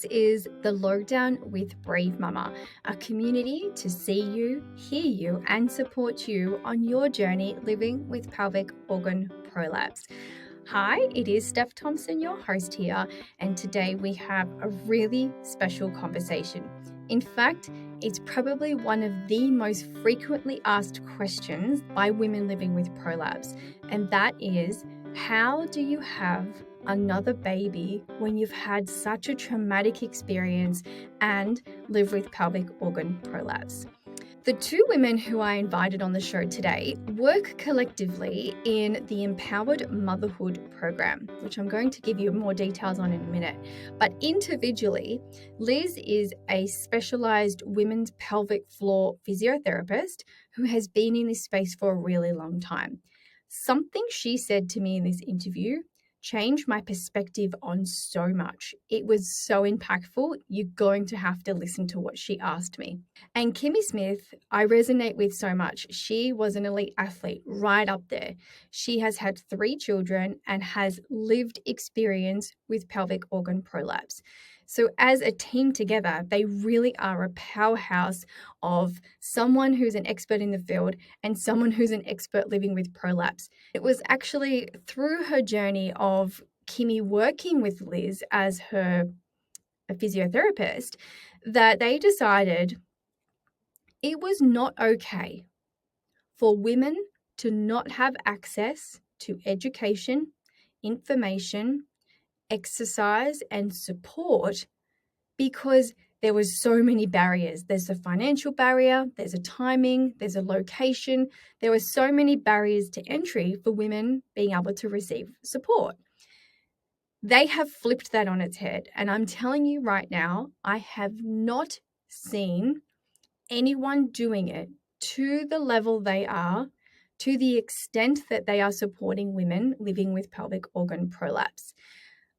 is the Lowdown with Bravemumma, a community to see you, hear you, and support you on your journey living with pelvic organ prolapse. Hi, it is Steph Thompson, your host here, and today we have a really special conversation. In fact, it's probably one of the most frequently asked questions by women living with prolapse, and that is, how do you have another baby when you've had such a traumatic experience and live with pelvic organ prolapse? The two women who I invited on the show today work collectively in the Empowered Motherhood Program, which I'm going to give you more details on in a minute. But individually, Lyz is a specialized women's pelvic floor physiotherapist who has been in this space for a really long time. Something she said to me in this interview changed my perspective on so much. It was so impactful. You're going to have to listen to what she asked me. And Kimmy Smith, I resonate with so much. She was an elite athlete right up there. She has had 3 children and has lived experience with pelvic organ prolapse. So as a team together, they really are a powerhouse of someone who's an expert in the field and someone who's an expert living with prolapse. It was actually through her journey of Kimmy working with Lyz as a physiotherapist that they decided it was not okay for women to not have access to education, information, exercise, and support because there was so many barriers. There's a financial barrier, there's a timing, there's a location. There were so many barriers to entry for women being able to receive support. They have flipped that on its head. And I'm telling you right now, I have not seen anyone doing it to the level they are, to the extent that they are supporting women living with pelvic organ prolapse.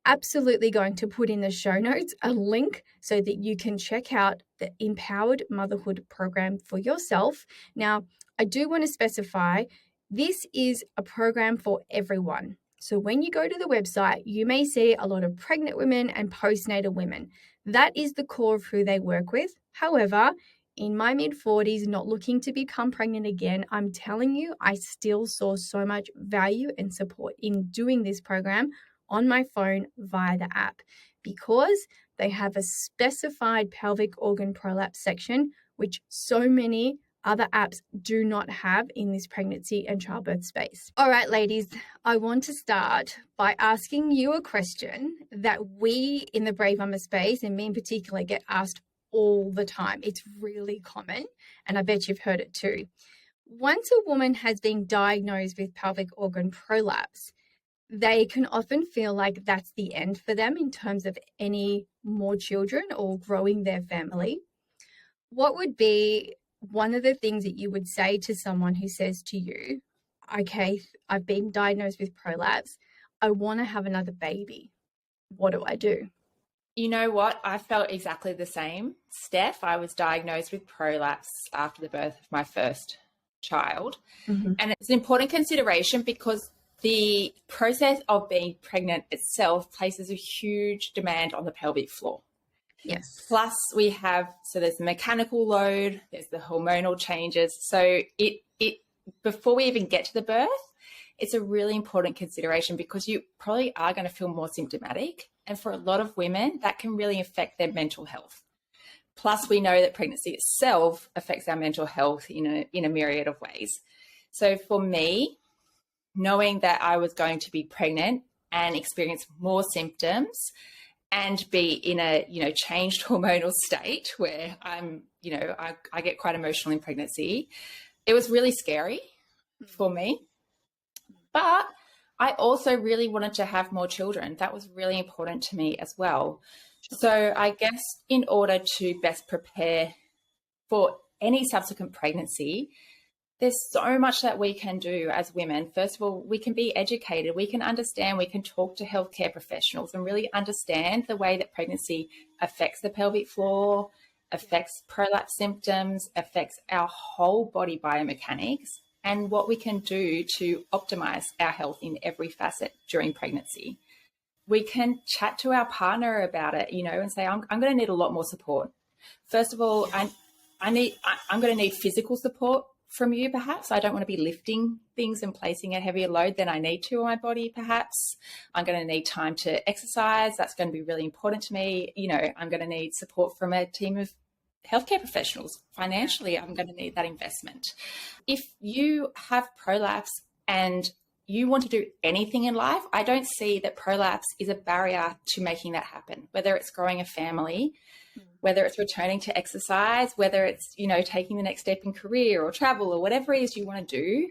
Absolutely going to put in the show notes a link so that you can check out the Empowered Motherhood Program for yourself. Now, I do want to specify this is a program for everyone. So when you go to the website, you may see a lot of pregnant women and postnatal women. That is the core of who they work with. However, in my mid-40s, not looking to become pregnant again, I'm telling you, I still saw so much value and support in doing this program on my phone via the app because they have a specified pelvic organ prolapse section, which so many other apps do not have in this pregnancy and childbirth space. All right, ladies, I want to start by asking you a question that we in the Bravemumma space, and me in particular, get asked all the time. It's really common, and I bet you've heard it too. Once a woman has been diagnosed with pelvic organ prolapse, they can often feel like that's the end for them in terms of any more children or growing their family. What would be one of the things that you would say to someone who says to you, okay, I've been diagnosed with prolapse, I want to have another baby. What do I do? You know what? I felt exactly the same. Steph, I was diagnosed with prolapse after the birth of my first child. Mm-hmm. And it's an important consideration because the process of being pregnant itself places a huge demand on the pelvic floor. Yes. Plus there's the mechanical load, there's the hormonal changes. So before we even get to the birth, it's a really important consideration because you probably are going to feel more symptomatic. And for a lot of women, that can really affect their mental health. Plus, we know that pregnancy itself affects our mental health in a myriad of ways. So for me, knowing that I was going to be pregnant and experience more symptoms and be in a, changed hormonal state where I get quite emotional in pregnancy, it was really scary for me. But I also really wanted to have more children. That was really important to me as well. So I guess in order to best prepare for any subsequent pregnancy, there's so much that we can do as women. First of all, we can be educated, we can understand, we can talk to healthcare professionals and really understand the way that pregnancy affects the pelvic floor, affects prolapse symptoms, affects our whole body biomechanics, and what we can do to optimize our health in every facet during pregnancy. we can chat to our partner about it, and say, I'm going to need a lot more support. First of all, I'm going to need physical support from you, perhaps. I don't want to be lifting things and placing a heavier load than I need to on my body, perhaps. I'm going to need time to exercise. That's going to be really important to me. I'm going to need support from a team of healthcare professionals. Financially, I'm going to need that investment. If you have prolapse and you want to do anything in life, I don't see that prolapse is a barrier to making that happen, whether it's growing a family, whether it's returning to exercise, whether it's, taking the next step in career or travel or whatever it is you want to do.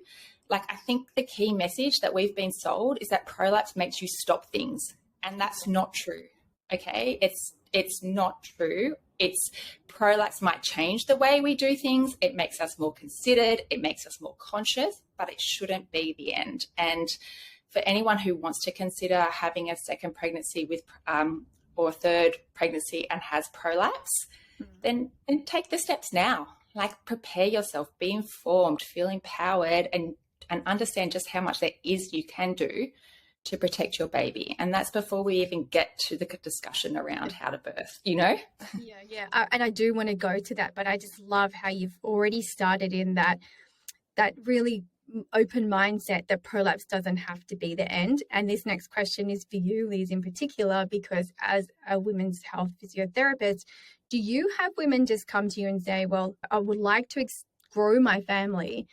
Like, I think the key message that we've been sold is that prolapse makes you stop things. And that's not true. Okay. It's not true. Prolapse might change the way we do things. It makes us more considered. It makes us more conscious, but it shouldn't be the end. And for anyone who wants to consider having a second pregnancy with, or a third pregnancy and has prolapse, then take the steps now. Like, prepare yourself, be informed, feel empowered, and understand just how much there is you can do to protect your baby. And that's before we even get to the discussion around how to birth, Yeah. And I do want to go to that, but I just love how you've already started in that really open mindset that prolapse doesn't have to be the end. And this next question is for you, Liz, in particular, because as a women's health physiotherapist, do you have women just come to you and say, well, I would like to grow my family,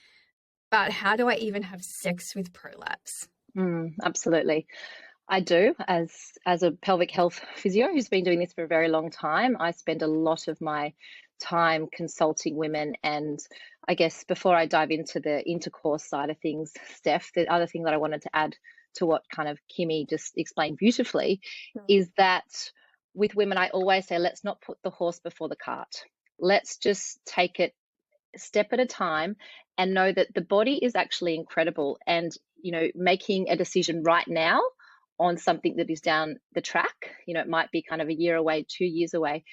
but how do I even have sex with prolapse? Absolutely. I do. As a pelvic health physio who's been doing this for a very long time, I spend a lot of my time consulting women. And I guess before I dive into the intercourse side of things, Steph, the other thing that I wanted to add to what kind of Kimmy just explained beautifully is that with women, I always say, let's not put the horse before the cart. Let's just take it a step at a time and know that the body is actually incredible. And making a decision right now on something that is down the track, it might be kind of a year away, 2 years away.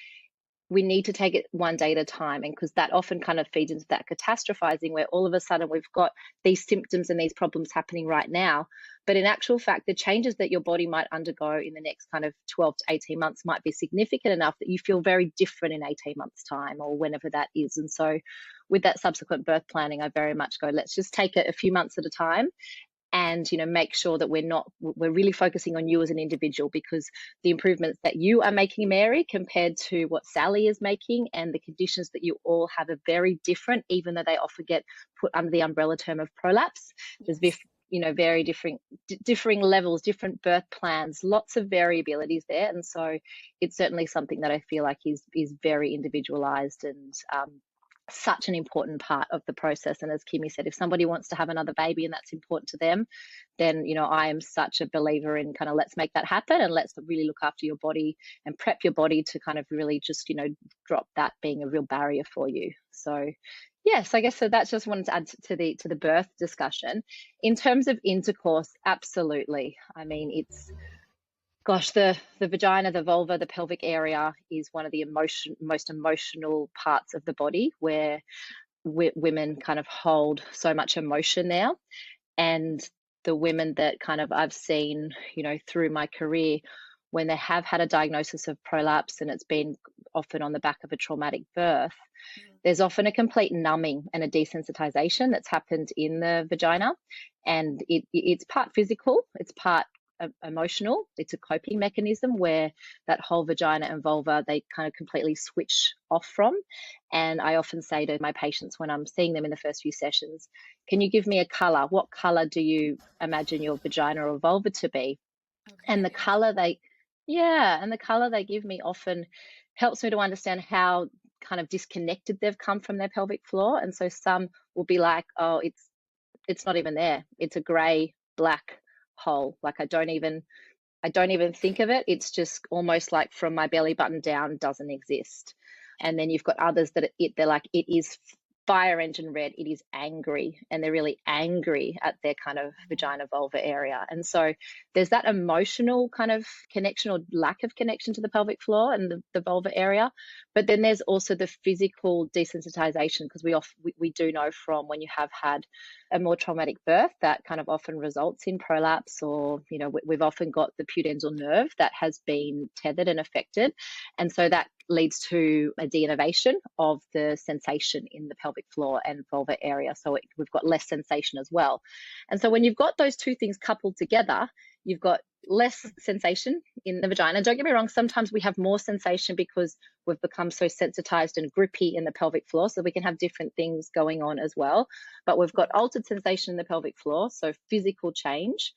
We need to take it one day at a time. And because that often kind of feeds into that catastrophizing where all of a sudden we've got these symptoms and these problems happening right now. But in actual fact, the changes that your body might undergo in the next kind of 12 to 18 months might be significant enough that you feel very different in 18 months' time or whenever that is. And so with that subsequent birth planning, I very much go, let's just take it a few months at a time. And, make sure that we're really focusing on you as an individual, because the improvements that you are making, Mary, compared to what Sally is making, and the conditions that you all have are very different, even though they often get put under the umbrella term of prolapse. There's very differing levels, different birth plans, lots of variabilities there. And so it's certainly something that I feel like is very individualized and such an important part of the process. And as Kimmy said, if somebody wants to have another baby and that's important to them, then I am such a believer in kind of let's make that happen and let's really look after your body and prep your body to kind of really just drop that being a real barrier for you. So yes, I guess so. That's just wanted to add to the birth discussion. In terms of intercourse, absolutely. I mean, it's the vagina, the vulva, the pelvic area is one of the most emotional parts of the body where women kind of hold so much emotion now. And the women that kind of I've seen, through my career, when they have had a diagnosis of prolapse and it's been often on the back of a traumatic birth, there's often a complete numbing and a desensitization that's happened in the vagina. And it's part physical, it's part emotional. It's a coping mechanism where that whole vagina and vulva, they kind of completely switch off from. And I often say to my patients when I'm seeing them in the first few sessions, can you give me a color? What color do you imagine your vagina or vulva to be? Okay. And the color they give me often helps me to understand how kind of disconnected they've come from their pelvic floor. And so some will be like, oh, it's not even there. It's a gray, black hole. Like I don't even think of it. It's just almost like from my belly button down doesn't exist. And then you've got others that they're like, it is fire engine red. It is angry, and they're really angry at their kind of vagina vulva area. And so there's that emotional kind of connection or lack of connection to the pelvic floor and the vulva area. But then there's also the physical desensitization, because we do know from when you have had a more traumatic birth that kind of often results in prolapse, or, you know, we've often got the pudendal nerve that has been tethered and affected. And so that leads to a denervation of the sensation in the pelvic floor and vulva area. So we've got less sensation as well. And so when you've got those two things coupled together, you've got less sensation in the vagina. Don't get me wrong, sometimes we have more sensation because we've become so sensitized and grippy in the pelvic floor, so we can have different things going on as well. But we've got altered sensation in the pelvic floor, so physical change.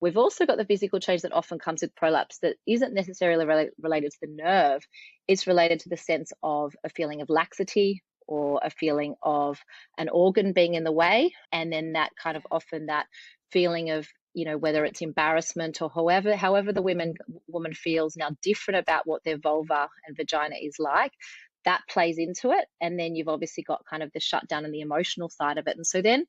We've also got the physical change that often comes with prolapse that isn't necessarily related to the nerve. It's related to the sense of a feeling of laxity or a feeling of an organ being in the way. And then that kind of often that feeling of, you know, whether it's embarrassment or however the woman feels now different about what their vulva and vagina is like, that plays into it. And then you've obviously got kind of the shutdown and the emotional side of it. And so then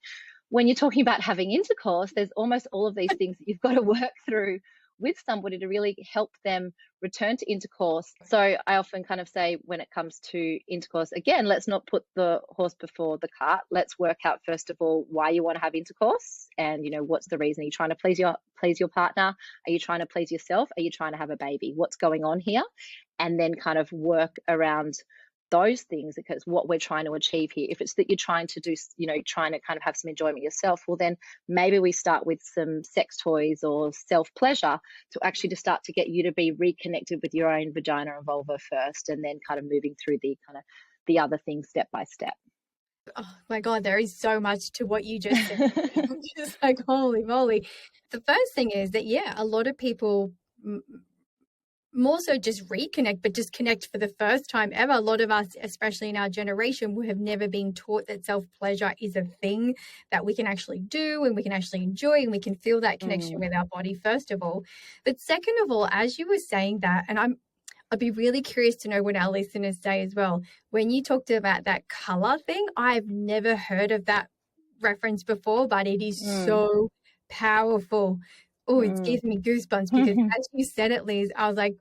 when you're talking about having intercourse, there's almost all of these things that you've got to work through with somebody to really help them return to intercourse. So I often kind of say, when it comes to intercourse, again, let's not put the horse before the cart. Let's work out, first of all, why you want to have intercourse, and, you know, what's the reason? Are you trying to please your partner? Are you trying to please yourself? Are you trying to have a baby? What's going on here? And then kind of work around those things, because what we're trying to achieve here, if it's that you're trying to do, you know, trying to kind of have some enjoyment yourself, well, then maybe we start with some sex toys or self-pleasure to actually just start to get you to be reconnected with your own vagina and vulva first, and then kind of moving through the other things step by step. Oh my God, there is so much to what you just said. I'm just like, holy moly. The first thing is that, yeah, a lot of people more so just reconnect, but just connect for the first time ever. A lot of us, especially in our generation, we have never been taught that self-pleasure is a thing that we can actually do and we can actually enjoy, and we can feel that connection with our body, first of all. But second of all, as you were saying that, and I'd be really curious to know what our listeners say as well. When you talked about that color thing, I've never heard of that reference before, but it is so powerful. Oh, it gives me goosebumps, because as you said it, Liz, I was like,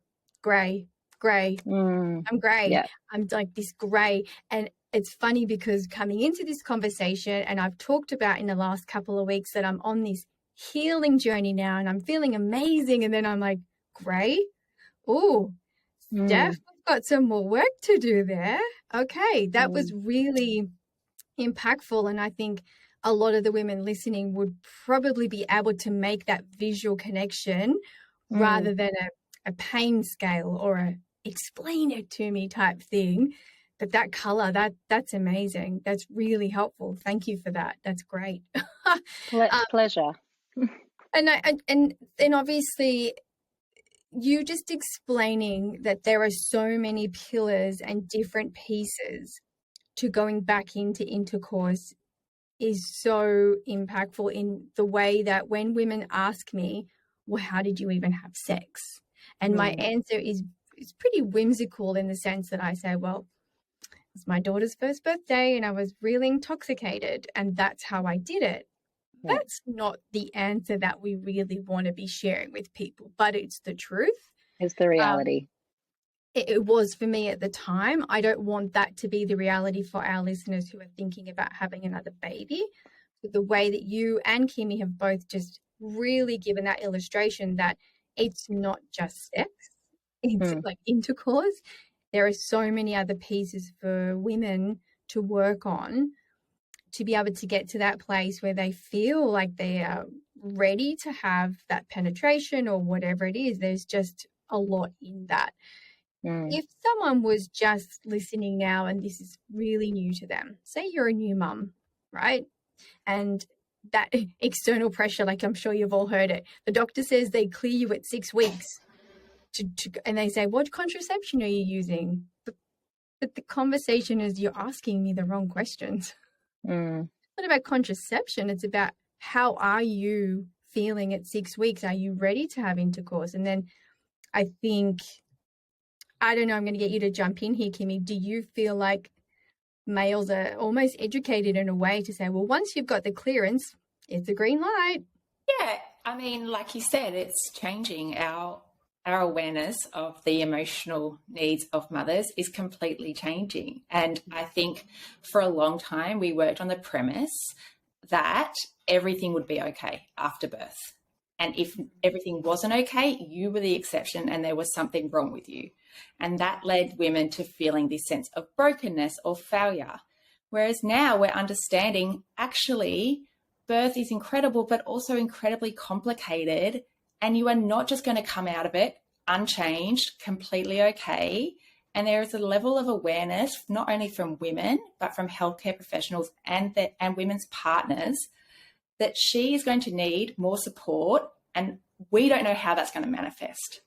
gray. I'm gray. Yeah. I'm like this gray. And it's funny because coming into this conversation, and I've talked about in the last couple of weeks that I'm on this healing journey now and I'm feeling amazing. And then I'm like, gray? Oh, Steph, we've got some more work to do there. Okay, that was really impactful. And I think a lot of the women listening would probably be able to make that visual connection rather than a pain scale or a explain it to me type thing. But that color, that's amazing. That's really helpful. Thank you for that. That's great. Pleasure. And obviously, you just explaining that there are so many pillars and different pieces to going back into intercourse is so impactful in the way that when women ask me, well, how did you even have sex? And my answer is pretty whimsical, in the sense that I say, well, it was my daughter's first birthday and I was really intoxicated, and that's how I did it. Yeah. That's not the answer that we really want to be sharing with people, but it's the truth. It's the reality. It was for me at the time. I don't want that to be the reality for our listeners who are thinking about having another baby. But the way that you and Kimmy have both just really given that illustration that it's not just sex, it's like intercourse. There are so many other pieces for women to work on to be able to get to that place where they feel like they are ready to have that penetration or whatever it is. There's just a lot in that. If someone was just listening now and this is really new to them, say you're a new mum, right? And that external pressure, like I'm sure you've all heard it. The doctor says they clear you at 6 weeks and they say, what contraception are you using? But the conversation is, you're asking me the wrong questions. It's not about contraception. It's about, how are you feeling at 6 weeks? Are you ready to have intercourse? And then I think, I don't know, I'm going to get you to jump in here, Kimmy. Do you feel like males are almost educated in a way to say, well, once you've got the clearance, it's a green light. Yeah, I mean, like you said, it's changing. Our awareness of the emotional needs of mothers is completely changing. And I think for a long time we worked on the premise that everything would be okay after birth. And if everything wasn't okay, you were the exception and there was something wrong with you. And that led women to feeling this sense of brokenness or failure. Whereas now we're understanding actually birth is incredible, but also incredibly complicated. And you are not just going to come out of it unchanged, completely okay. And there is a level of awareness, not only from women, but from healthcare professionals and women's partners, that she is going to need more support. And we don't know how that's going to manifest.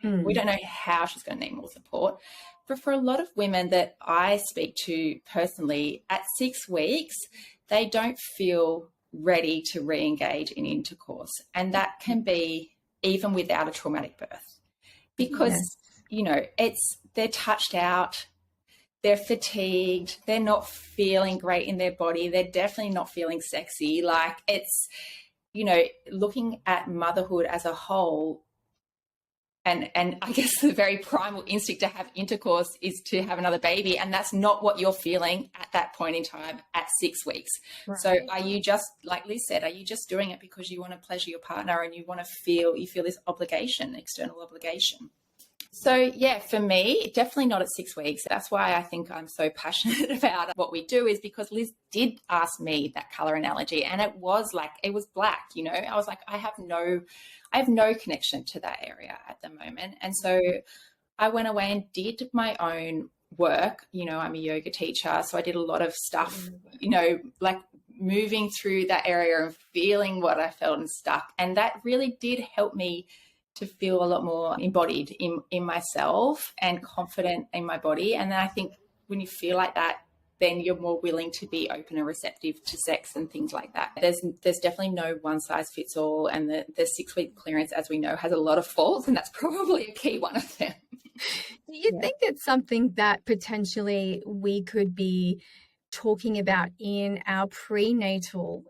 We don't know how she's going to need more support. But for a lot of women that I speak to personally, at 6 weeks, they don't feel ready to re-engage in intercourse. And that can be even without a traumatic birth. Because, you know, they're touched out, they're fatigued, they're not feeling great in their body, they're definitely not feeling sexy. Like, it's, you know, looking at motherhood as a whole, and I guess the very primal instinct to have intercourse is to have another baby, and that's not what you're feeling at that point in time at 6 weeks. Right. So are you just, like Liz said, are you just doing it because you want to pleasure your partner and you feel this obligation, external obligation? So yeah, for me, definitely not at 6 weeks. That's why I think I'm so passionate about what we do, is because Liz did ask me that color analogy, and it was black, you know. I was like, I have no connection to that area at the moment. And so I went away and did my own work. You know, I'm a yoga teacher, so I did a lot of stuff, you know, like moving through that area and feeling what I felt and stuck. And that really did help me to feel a lot more embodied in myself and confident in my body. And then I think when you feel like that, then you're more willing to be open and receptive to sex and things like that. There's definitely no one size fits all. And the 6 week clearance, as we know, has a lot of faults, and that's probably a key one of them. Do you think it's something that potentially we could be talking about in our prenatal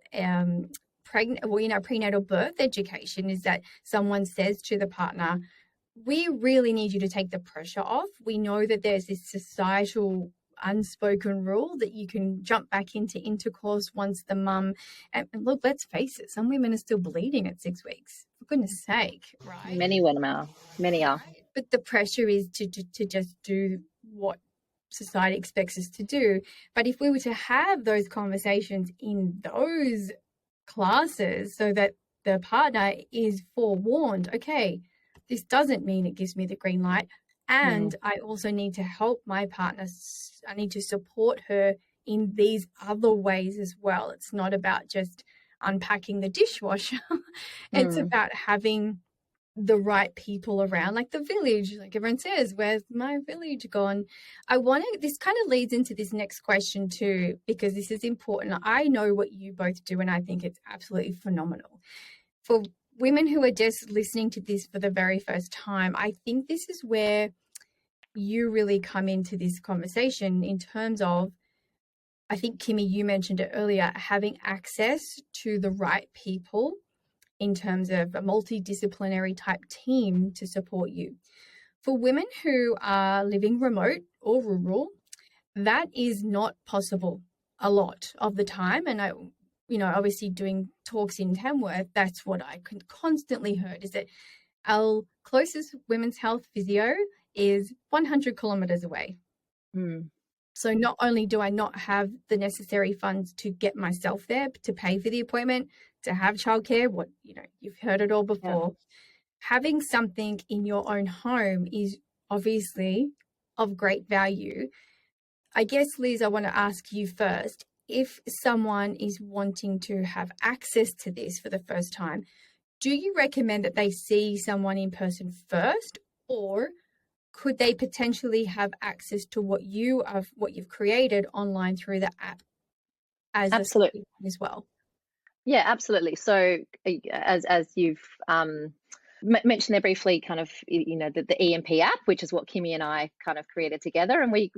prenatal birth education, is that someone says to the partner, we really need you to take the pressure off. We know that there's this societal unspoken rule that you can jump back into intercourse once the mum, and look, let's face it, some women are still bleeding at 6 weeks, for goodness sake, right? Many women are. Right? But the pressure is to just do what society expects us to do. But if we were to have those conversations in those classes so that the partner is forewarned, okay, this doesn't mean it gives me the green light, and I also need to help my partner, I need to support her in these other ways as well. It's not about just unpacking the dishwasher. It's about having the right people around, like the village, like everyone says, where's my village gone? This kind of leads into this next question too, because this is important. I know what you both do, and I think it's absolutely phenomenal. For women who are just listening to this for the very first time, I think this is where you really come into this conversation in terms of, I think, Kimmy, you mentioned it earlier, having access to the right people in terms of a multidisciplinary type team to support you. For women who are living remote or rural, that is not possible a lot of the time. And I, you know, obviously doing talks in Tamworth, that's what I constantly heard, is that our closest women's health physio is 100 kilometers away. So not only do I not have the necessary funds to get myself there, to pay for the appointment, to have childcare, you've heard it all before. Having something in your own home is obviously of great value. I guess, Liz, I want to ask you first, if someone is wanting to have access to this for the first time, do you recommend that they see someone in person first, or could they potentially have access to what you've created online through the app as well? Yeah, absolutely. So as you've mention there briefly kind of, the EMP app, which is what Kimmy and I kind of created together. And we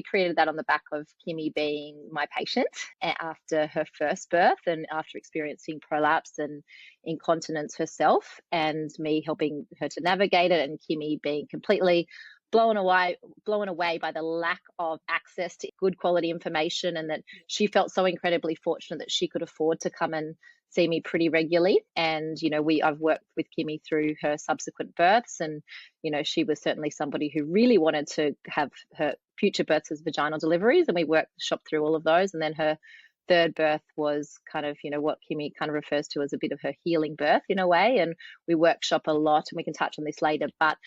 created that on the back of Kimmy being my patient after her first birth and after experiencing prolapse and incontinence herself, and me helping her to navigate it, and Kimmy being completely blown away by the lack of access to good quality information, and that she felt so incredibly fortunate that she could afford to come and see me pretty regularly. And I've worked with Kimmy through her subsequent births, and she was certainly somebody who really wanted to have her future births as vaginal deliveries, and we shopped through all of those. And then her third birth was kind of what Kimmy kind of refers to as a bit of her healing birth in a way, and we workshop a lot, and we can touch on this later, but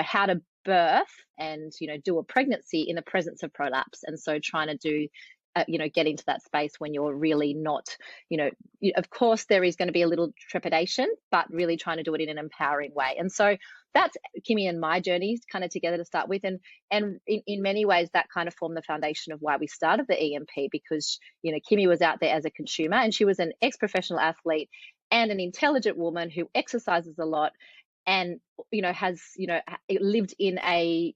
how to birth and do a pregnancy in the presence of prolapse. And so trying to do get into that space when you're really not, of course there is going to be a little trepidation, but really trying to do it in an empowering way. And so that's Kimmy and my journey kind of together to start with. And in many ways that kind of formed the foundation of why we started the EMP, because, Kimmy was out there as a consumer, and she was an ex-professional athlete and an intelligent woman who exercises a lot, and has lived in a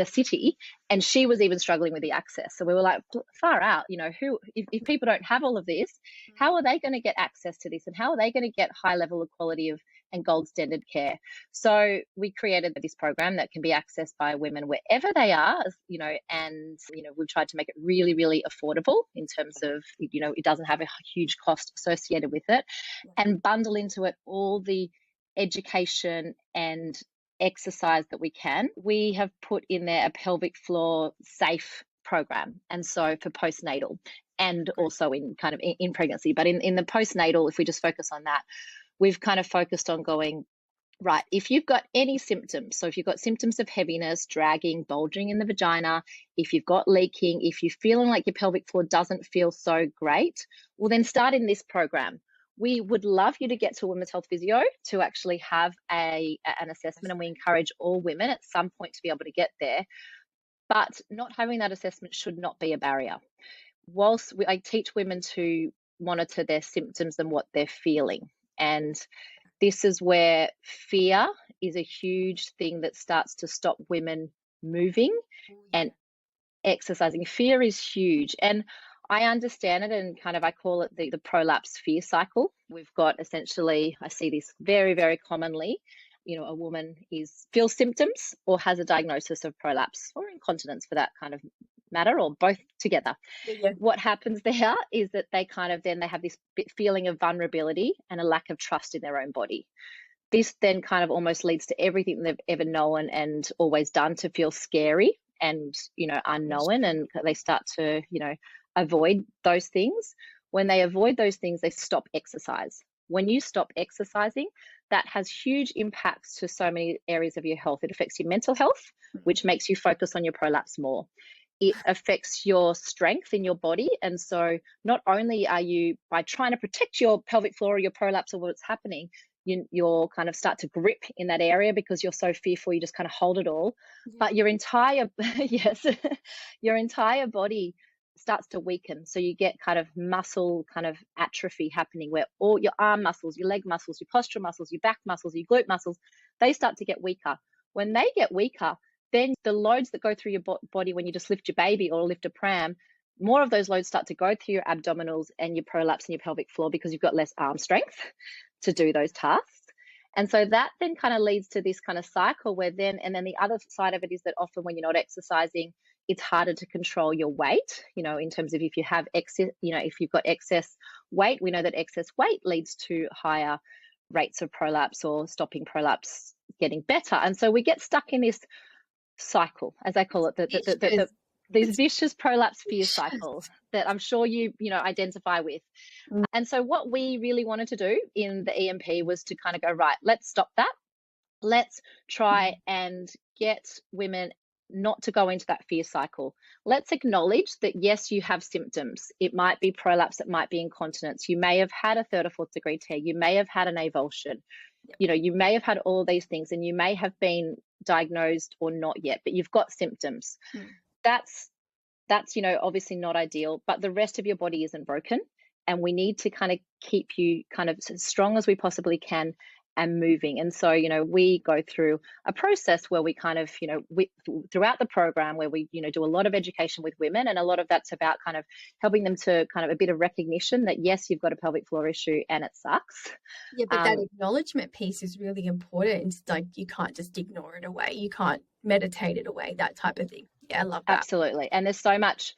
city, and she was even struggling with the access. So we were like, far out, if people don't have all of this, how are they going to get access to this, and how are they going to get high level of quality and gold standard care? So we created this program that can be accessed by women wherever they are, and we've tried to make it really, really affordable in terms of it doesn't have a huge cost associated with it, and bundle into it all the education and exercise that we can. We have put in there a pelvic floor safe program, and so for postnatal and also in kind of in pregnancy. But in the postnatal, if we just focus on that, we've kind of focused on going, right, if you've got any symptoms, so if you've got symptoms of heaviness, dragging, bulging in the vagina, if you've got leaking, if you're feeling like your pelvic floor doesn't feel so great, well then start in this program. We would love you to get to a women's health physio to actually have an assessment, and we encourage all women at some point to be able to get there. But not having that assessment should not be a barrier. Whilst I teach women to monitor their symptoms and what they're feeling, and this is where fear is a huge thing that starts to stop women moving and exercising. Fear is huge, and I understand it, and kind of I call it the prolapse fear cycle. We've got essentially, I see this very, very commonly, a woman feels symptoms or has a diagnosis of prolapse or incontinence for that kind of matter, or both together. Yeah. What happens there is that they have this feeling of vulnerability and a lack of trust in their own body. This then kind of almost leads to everything they've ever known and always done to feel scary and, unknown, and they start to, avoid those things. When they avoid those things, they stop exercise. When you stop exercising, that has huge impacts to so many areas of your health. It affects your mental health, which makes you focus on your prolapse more. It affects your strength in your body. And so not only are you, by trying to protect your pelvic floor or your prolapse or what's happening, you'll kind of start to grip in that area because you're so fearful, you just kind of hold it all. Yeah. But your entire, your entire body starts to weaken. So you get kind of muscle kind of atrophy happening, where all your arm muscles, your leg muscles, your postural muscles, your back muscles, your glute muscles, they start to get weaker. When they get weaker, then the loads that go through your body when you just lift your baby or lift a pram, more of those loads start to go through your abdominals and your prolapse and your pelvic floor because you've got less arm strength to do those tasks. And so that then kind of leads to this kind of cycle where then the other side of it is that often when you're not exercising, it's harder to control your weight, in terms of if you have excess, if you've got excess weight, we know that excess weight leads to higher rates of prolapse or stopping prolapse getting better. And so we get stuck in this cycle, as I call it, these vicious prolapse fear cycle that I'm sure you identify with. And so what we really wanted to do in the EMP was to kind of go, right, let's stop that. Let's try and get women not to go into that fear cycle. Let's acknowledge that, yes, you have symptoms. It might be prolapse, it might be incontinence. You may have had a 3rd or 4th degree tear. You may have had an avulsion. You may have had all these things, and you may have been diagnosed or not yet, but you've got symptoms. That's obviously not ideal, but the rest of your body isn't broken, and we need to kind of keep you kind of as strong as we possibly can and moving. And so, we go through a process where we kind of, throughout the program where we, do a lot of education with women, and a lot of that's about kind of helping them to kind of a bit of recognition that, yes, you've got a pelvic floor issue and it sucks. Yeah, but that acknowledgement piece is really important. Like, you can't just ignore it away. You can't meditate it away, that type of thing. Yeah, I love that. Absolutely. And there's so much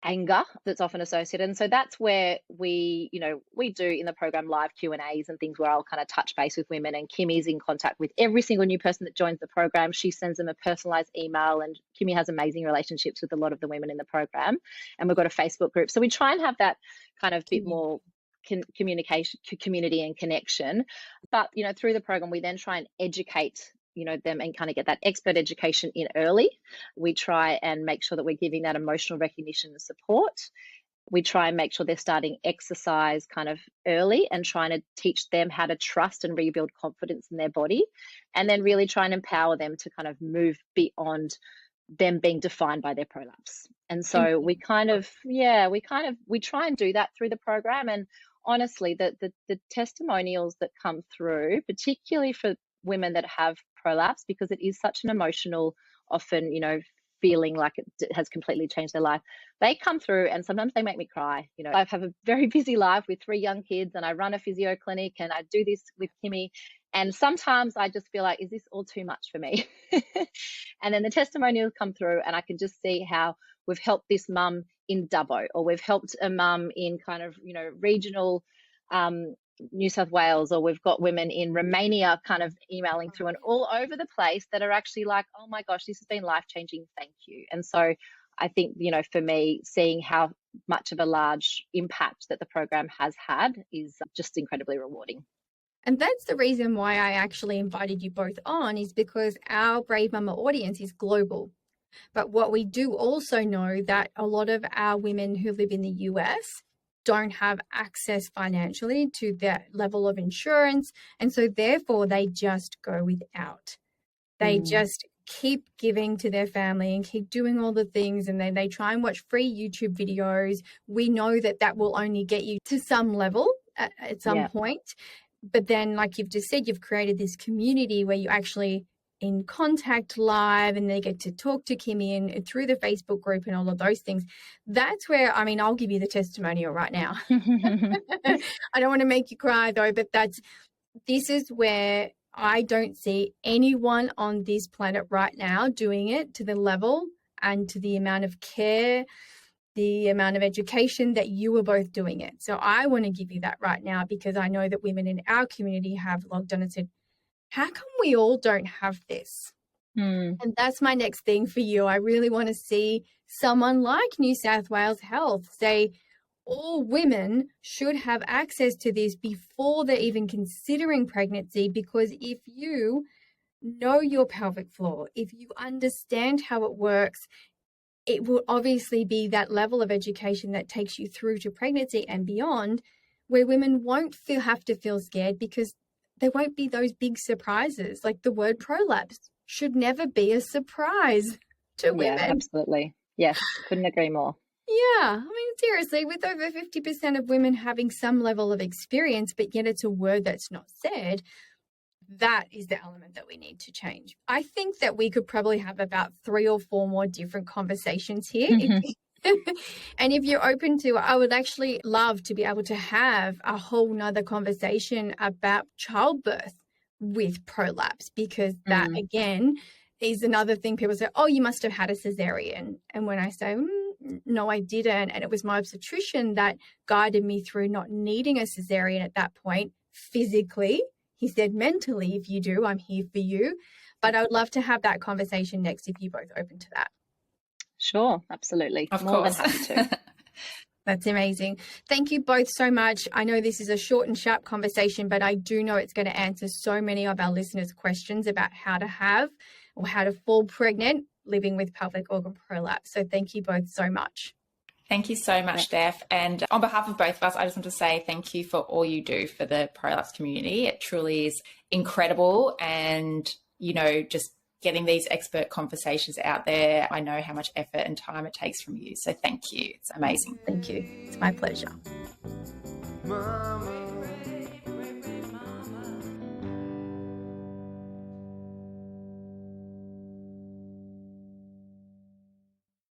anger that's often associated. And so that's where we do in the program live Q&As and things where I'll kind of touch base with women, and Kimmy's in contact with every single new person that joins the program. She sends them a personalized email, and Kimmy has amazing relationships with a lot of the women in the program. And we've got a Facebook group. So we try and have that kind of bit more communication, community and connection. But, through the program, we then try and educate them and kind of get that expert education in early. We try and make sure that we're giving that emotional recognition and support. We try and make sure they're starting exercise kind of early and trying to teach them how to trust and rebuild confidence in their body, and then really try and empower them to kind of move beyond them being defined by their prolapse. And so we try and do that through the program. And honestly, the testimonials that come through, particularly for women that have prolapse, because it is such an emotional, often, feeling like it has completely changed their life. They come through and sometimes they make me cry. I have a very busy life with 3 young kids, and I run a physio clinic, and I do this with Kimmy. And sometimes I just feel like, is this all too much for me? And then the testimonials come through, and I can just see how we've helped this mum in Dubbo, or we've helped a mum in kind of, regional New South Wales, or we've got women in Romania kind of emailing through and all over the place that are actually like, oh my gosh, this has been life-changing, thank you. And so I think, for me, seeing how much of a large impact that the program has had is just incredibly rewarding. And that's the reason why I actually invited you both on, is because our Bravemumma audience is global. But what we do also know that a lot of our women who live in the US don't have access financially to that level of insurance. And so therefore they just go without. They just keep giving to their family and keep doing all the things. And then they try and watch free YouTube videos. We know that that will only get you to some level at some point. But then, like you've just said, you've created this community where you actually in contact live, and they get to talk to Kimmy and through the Facebook group and all of those things. That's where, I'll give you the testimonial right now. I don't want to make you cry though, but this is where I don't see anyone on this planet right now doing it to the level and to the amount of care, the amount of education that you were both doing it. So I want to give you that right now, because I know that women in our community have logged on and said, how come we all don't have this? And that's my next thing for you. I really want to see someone like New South Wales Health say all women should have access to this before they're even considering pregnancy, because if you know your pelvic floor, if you understand how it works, it will obviously be that level of education that takes you through to pregnancy and beyond, where women won't have to feel scared, because there won't be those big surprises. Like the word prolapse should never be a surprise to women. Yeah, absolutely. Yes, couldn't agree more. Yeah, seriously, with over 50% of women having some level of experience, but yet it's a word that's not said, that is the element that we need to change. I think that we could probably have about 3 or 4 more different conversations here. And if you're open to, I would actually love to be able to have a whole nother conversation about childbirth with prolapse, because that again is another thing. People say, oh, you must have had a cesarean. And when I say, no, I didn't, and it was my obstetrician that guided me through not needing a cesarean at that point physically. He said, mentally, if you do, I'm here for you. But I would love to have that conversation next if you're both open to that. Sure, absolutely. Of More course. than happy to. That's amazing. Thank you both so much. I know this is a short and sharp conversation, but I do know it's going to answer so many of our listeners' questions about how to have or how to fall pregnant living with pelvic organ prolapse. So thank you both so much. Thank you so much, Steph. And on behalf of both of us, I just want to say thank you for all you do for the prolapse community. It truly is incredible. And, just getting these expert conversations out there, I know how much effort and time it takes from you. So thank you. It's amazing. Thank you. It's my pleasure. Mommy.